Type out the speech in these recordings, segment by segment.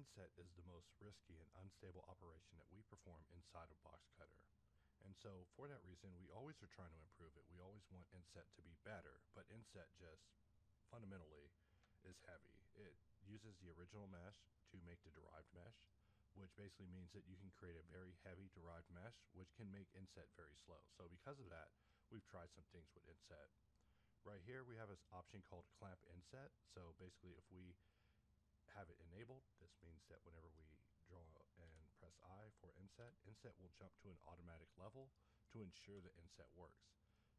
Inset is the most risky and unstable operation that we perform inside of Boxcutter. And so for that reason, we always are trying to improve it. We always want Inset to be better, but Inset just fundamentally is heavy. It uses the original mesh to make the derived mesh, which basically means that you can create a very heavy derived mesh, which can make Inset very slow. So because of that, we've tried some things with Inset. Right here, we have an option called clamp Inset. So basically, if we have it enabled, this means that whenever we draw and press I for Inset, Inset will jump to an automatic level to ensure that Inset works.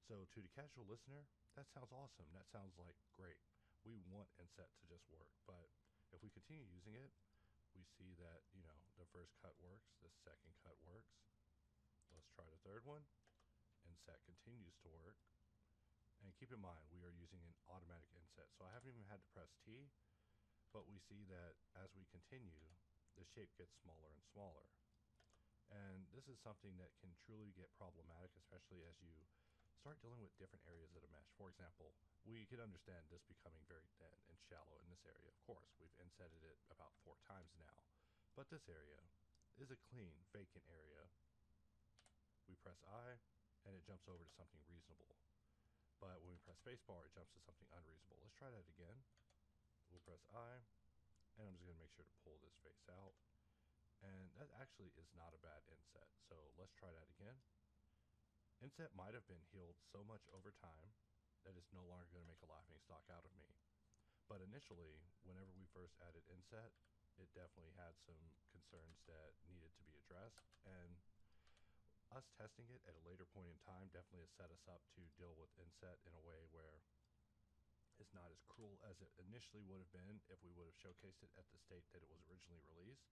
So to the casual listener, that sounds awesome. That sounds like great. We want Inset to just work. But if we continue using it, we see that, the first cut works, the second cut works. Let's try the third one. Inset continues to work. And keep in mind, we are using an automatic Inset. So I haven't even had to press T, but we see that as we continue, the shape gets smaller and smaller. And this is something that can truly get problematic, especially as you start dealing with different areas of the mesh. For example, we could understand this becoming very thin and shallow in this area. Of course, we've insetted it about 4 times now, but this area is a clean, vacant area. We press I, and it jumps over to something reasonable. But when we press spacebar, it jumps to something unreasonable. Let's try that again. We'll press I, and I'm just going to make sure to pull this face out. And that actually is not a bad inset. So let's try that again. Inset might have been healed so much over time that it's no longer going to make a laughing stock out of me. But initially, whenever we first added Inset, it definitely had some concerns that needed to be addressed. And us testing it at a later point in time definitely has set us up to deal with Inset in a way where it's not as cruel as it initially would have been if we would have showcased it at the state that it was originally released.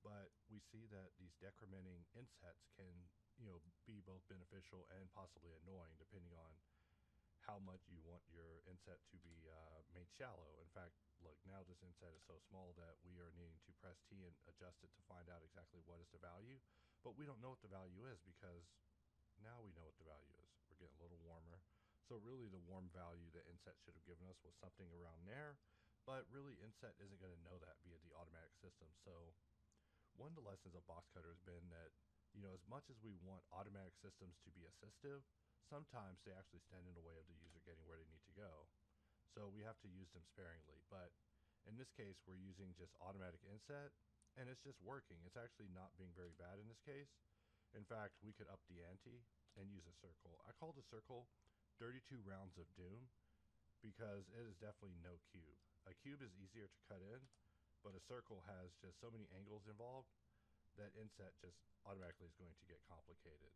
But we see that these decrementing insets can, be both beneficial and possibly annoying depending on how much you want your inset to be made shallow. In fact, look, now this inset is so small that we are needing to press T and adjust it to find out exactly what is the value. But we don't know what the value is because now we know what the value is. We're getting a little warmer. So really the warm value that Inset should have given us was something around there, but really Inset isn't going to know that via the automatic system. So one of the lessons of Boxcutter has been that, as much as we want automatic systems to be assistive, sometimes they actually stand in the way of the user getting where they need to go. So we have to use them sparingly. But in this case, we're using just automatic Inset, and it's just working. It's actually not being very bad in this case. In fact, we could up the ante and use a circle. I call the circle 32 rounds of doom because it is definitely no cube. A cube is easier to cut in, but a circle has just so many angles involved that Inset just automatically is going to get complicated.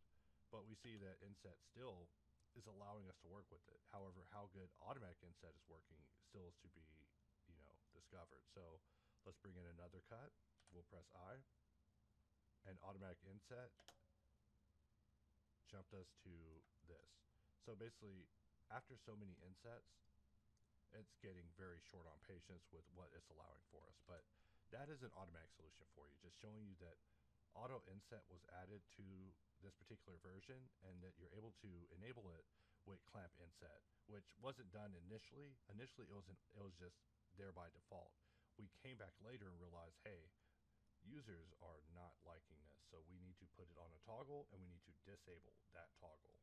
But we see that Inset still is allowing us to work with it. However, how good automatic Inset is working still is to be, discovered. So let's bring in another cut. We'll press I, and automatic Inset jumped us to this. So basically, after so many insets, it's getting very short on patience with what it's allowing for us. But that is an automatic solution for you, just showing you that auto inset was added to this particular version and that you're able to enable it with clamp inset, which wasn't done initially. Initially, it was just there by default. We came back later and realized, hey, users are not liking this, so we need to put it on a toggle and we need to disable that toggle.